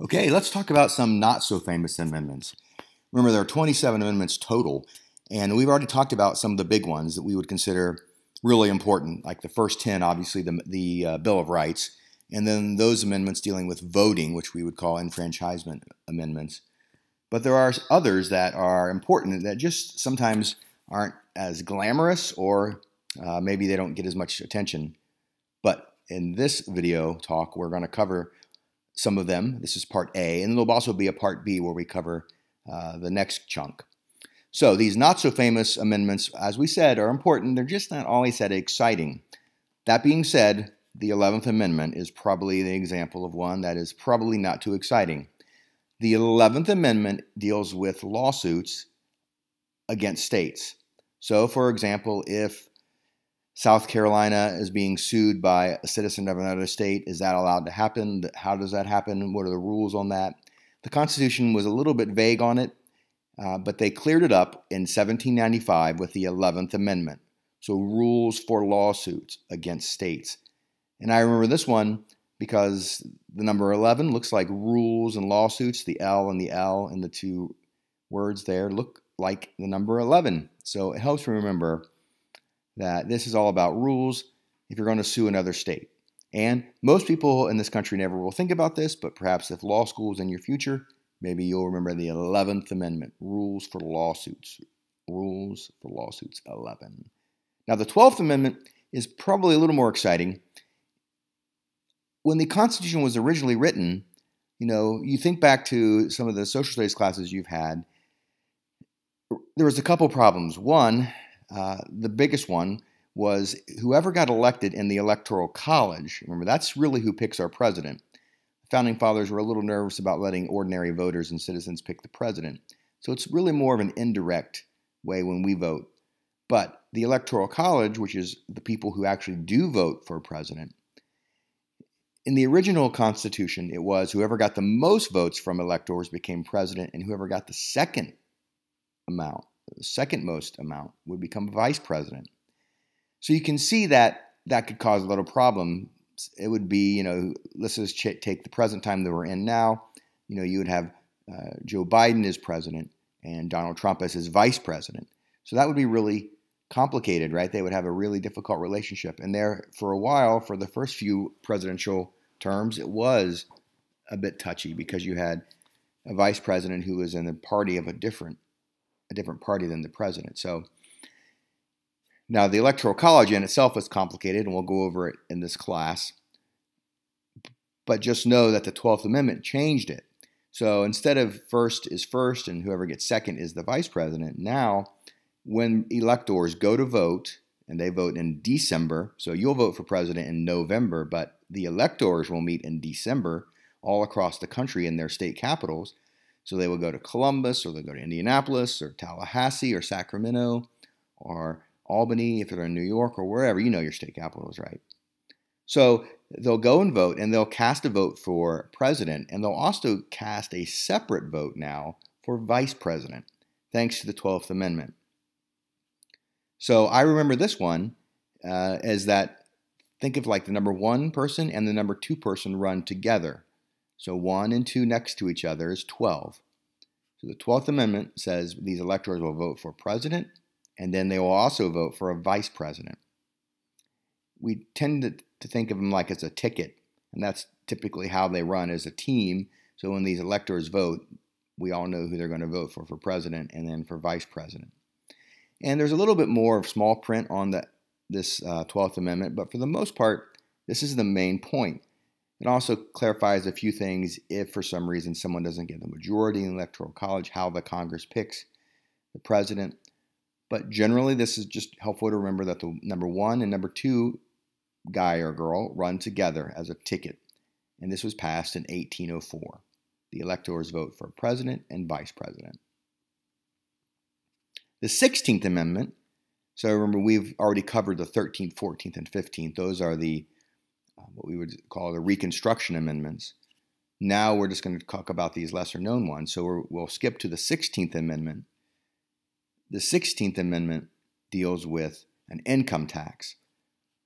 Okay, let's talk about some not so famous amendments. Remember, there are 27 amendments total, and we've already talked about some of the big ones that we would consider really important, like the first 10, obviously, the Bill of Rights, and then those amendments dealing with voting, which we would call enfranchisement amendments. But there are others that are important that just sometimes aren't as glamorous, or maybe they don't get as much attention. But in this video talk, we're going to cover some of them. This is part A, and there'll also be a part B where we cover the next chunk. So these not so famous amendments, as we said, are important. They're just not always that exciting. That being said, the 11th Amendment is probably the example of one that is probably not too exciting. The 11th Amendment deals with lawsuits against states. So, for example, if South Carolina is being sued by a citizen of another state, is that allowed to happen? How does that happen? What are the rules on that? The Constitution was a little bit vague on it, but they cleared it up in 1795 with the 11th Amendment. So rules for lawsuits against states. And I remember this one because the number 11 looks like rules and lawsuits. The L and the L in the two words there look like the number 11. So it helps me remember that this is all about rules if you're going to sue another state. And most people in this country never will think about this, but perhaps if law school is in your future, maybe you'll remember the 11th Amendment, rules for lawsuits. Rules for lawsuits 11. Now the 12th Amendment is probably a little more exciting. When the Constitution was originally written, you think back to some of the social studies classes you've had, there was a couple problems. One, the biggest one was whoever got elected in the Electoral College. Remember, that's really who picks our president. The Founding Fathers were a little nervous about letting ordinary voters and citizens pick the president. So it's really more of an indirect way when we vote. But the Electoral College, which is the people who actually do vote for a president, in the original Constitution, it was whoever got the most votes from electors became president, and whoever got the second most amount would become vice president. So you can see that that could cause a little problem. It would be, let's just take the present time that we're in now. You would have Joe Biden as president and Donald Trump as his vice president. So that would be really complicated, right? They would have a really difficult relationship. And there, for a while, for the first few presidential terms, it was a bit touchy because you had a vice president who was in the party of a different party than the president. So now the Electoral College in itself is complicated, and we'll go over it in this class. But just know that the 12th Amendment changed it. So instead of first is first and whoever gets second is the vice president, now when electors go to vote, and they vote in December, so you'll vote for president in November, but the electors will meet in December all across the country in their state capitals. So they will go to Columbus, or they'll go to Indianapolis, or Tallahassee, or Sacramento, or Albany, if they're in New York, or wherever. You know your state capitals, right? So they'll go and vote, and they'll cast a vote for president, and they'll also cast a separate vote now for vice president, thanks to the 12th Amendment. So I remember this one as that, think of like the number 1 person and the number 2 person run together. So 1 and 2 next to each other is 12. So the 12th Amendment says these electors will vote for president, and then they will also vote for a vice president. We tend to think of them like it's a ticket, and that's typically how they run as a team. So when these electors vote, we all know who they're going to vote for president and then for vice president. And there's a little bit more of small print on this 12th Amendment, but for the most part, this is the main point. It also clarifies a few things if for some reason someone doesn't get the majority in the Electoral College, how the Congress picks the president. But generally, this is just helpful to remember that the number 1 and number 2 guy or girl run together as a ticket. And this was passed in 1804. The electors vote for president and vice president. The 16th Amendment, so remember we've already covered the 13th, 14th, and 15th. Those are the what we would call the Reconstruction Amendments. Now we're just going to talk about these lesser known ones. So we'll skip to the 16th Amendment. The 16th Amendment deals with an income tax.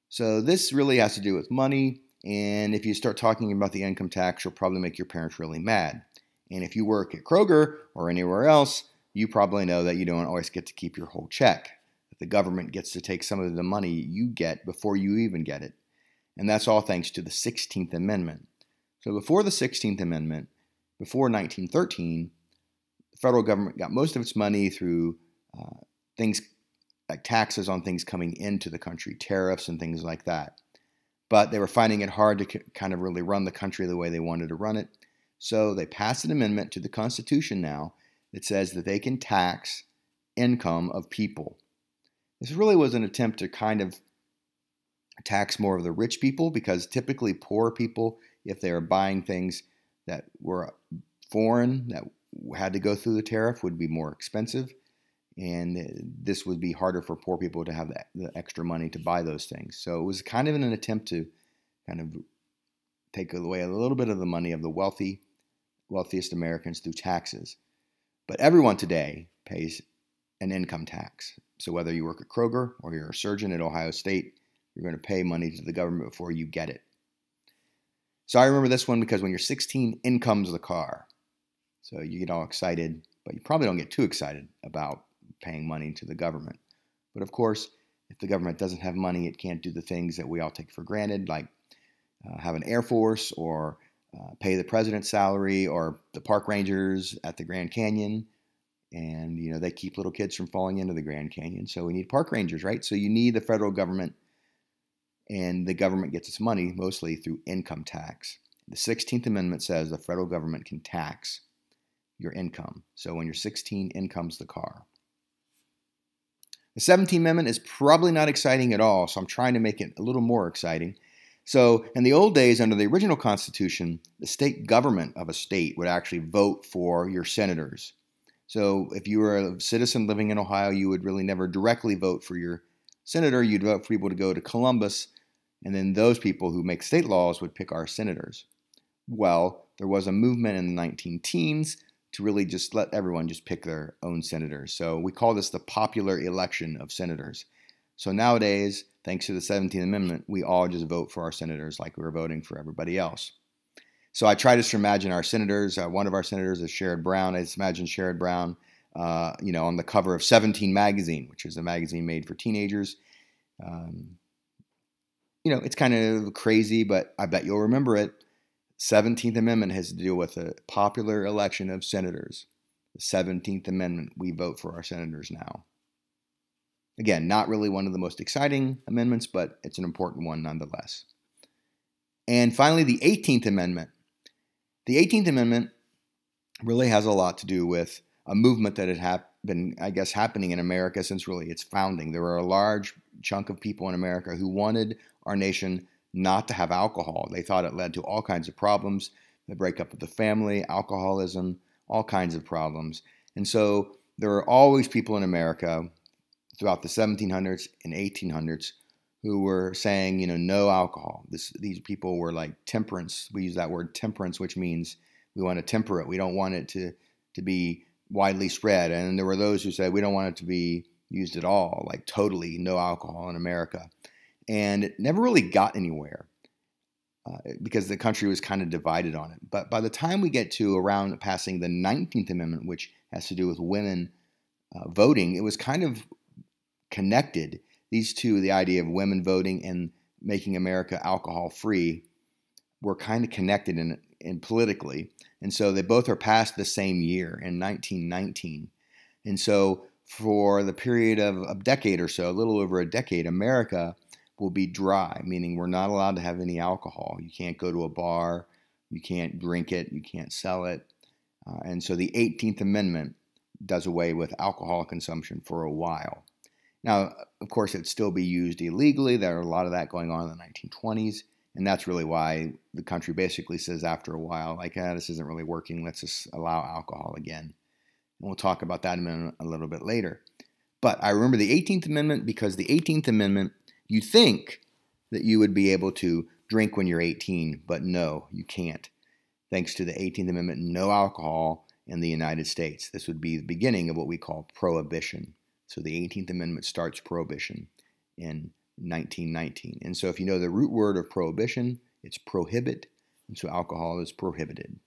So this really has to do with money. And if you start talking about the income tax, you'll probably make your parents really mad. And if you work at Kroger or anywhere else, you probably know that you don't always get to keep your whole check. The government gets to take some of the money you get before you even get it. And that's all thanks to the 16th Amendment. So before the 16th Amendment, before 1913, the federal government got most of its money through things like taxes on things coming into the country, tariffs and things like that. But they were finding it hard to kind of really run the country the way they wanted to run it. So they passed an amendment to the Constitution now that says that they can tax income of people. This really was an attempt to kind of tax more of the rich people, because typically poor people, if they are buying things that were foreign, that had to go through the tariff, would be more expensive. And this would be harder for poor people to have the extra money to buy those things. So it was kind of an attempt to kind of take away a little bit of the money of the wealthiest Americans through taxes. But everyone today pays an income tax. So whether you work at Kroger or you're a surgeon at Ohio State, you're going to pay money to the government before you get it. So I remember this one because when you're 16, in comes the car. So you get all excited, but you probably don't get too excited about paying money to the government. But of course, if the government doesn't have money, it can't do the things that we all take for granted, like have an Air Force or pay the president's salary or the park rangers at the Grand Canyon. And, you know, they keep little kids from falling into the Grand Canyon. So we need park rangers, right? So you need the federal government, and the government gets its money mostly through income tax. The 16th Amendment says the federal government can tax your income. So when you're 16, in comes the car. The 17th Amendment is probably not exciting at all, so I'm trying to make it a little more exciting. So in the old days, under the original Constitution, the state government of a state would actually vote for your senators. So if you were a citizen living in Ohio, you would really never directly vote for your senator. You'd vote for people to go to Columbus, and then those people who make state laws would pick our senators. Well, there was a movement in the 19-teens to really just let everyone just pick their own senators. So we call this the popular election of senators. So nowadays, thanks to the 17th Amendment, we all just vote for our senators like we were voting for everybody else. So I try to imagine our senators. One of our senators is Sherrod Brown. I just imagine Sherrod Brown, on the cover of 17 magazine, which is a magazine made for teenagers. It's kind of crazy, but I bet you'll remember it. 17th Amendment has to deal with a popular election of senators. The 17th Amendment, we vote for our senators now. Again, not really one of the most exciting amendments, but it's an important one nonetheless. And finally, the 18th Amendment. The 18th Amendment really has a lot to do with a movement that had been, happening in America since really its founding. There were a large chunk of people in America who wanted our nation not to have alcohol. They thought it led to all kinds of problems, the breakup of the family, alcoholism, all kinds of problems. And so there were always people in America throughout the 1700s and 1800s who were saying, no alcohol. These people were like temperance. We use that word temperance, which means we want to temper it. We don't want it to be widely spread. And there were those who said we don't want it to be used at all, like totally no alcohol in America. And it never really got anywhere because the country was kind of divided on it. But by the time we get to around passing the 19th Amendment, which has to do with women voting, it was kind of connected. These two, the idea of women voting and making America alcohol-free, were kind of connected in politically. And so they both are passed the same year in 1919. And so for the period of a decade or so, a little over a decade, America will be dry, meaning we're not allowed to have any alcohol. You can't go to a bar, you can't drink it, you can't sell it. And so the 18th Amendment does away with alcohol consumption for a while. Now, of course, it'd still be used illegally. There are a lot of that going on in the 1920s, and that's really why the country basically says after a while, like, this isn't really working, let's just allow alcohol again. And we'll talk about that a little bit later. But I remember the 18th Amendment because the 18th Amendment, you think that you would be able to drink when you're 18, but no, you can't. Thanks to the 18th Amendment, no alcohol in the United States. This would be the beginning of what we call prohibition. So the 18th Amendment starts prohibition in 1919. And so if you know the root word of prohibition, It's prohibit, and so alcohol is prohibited.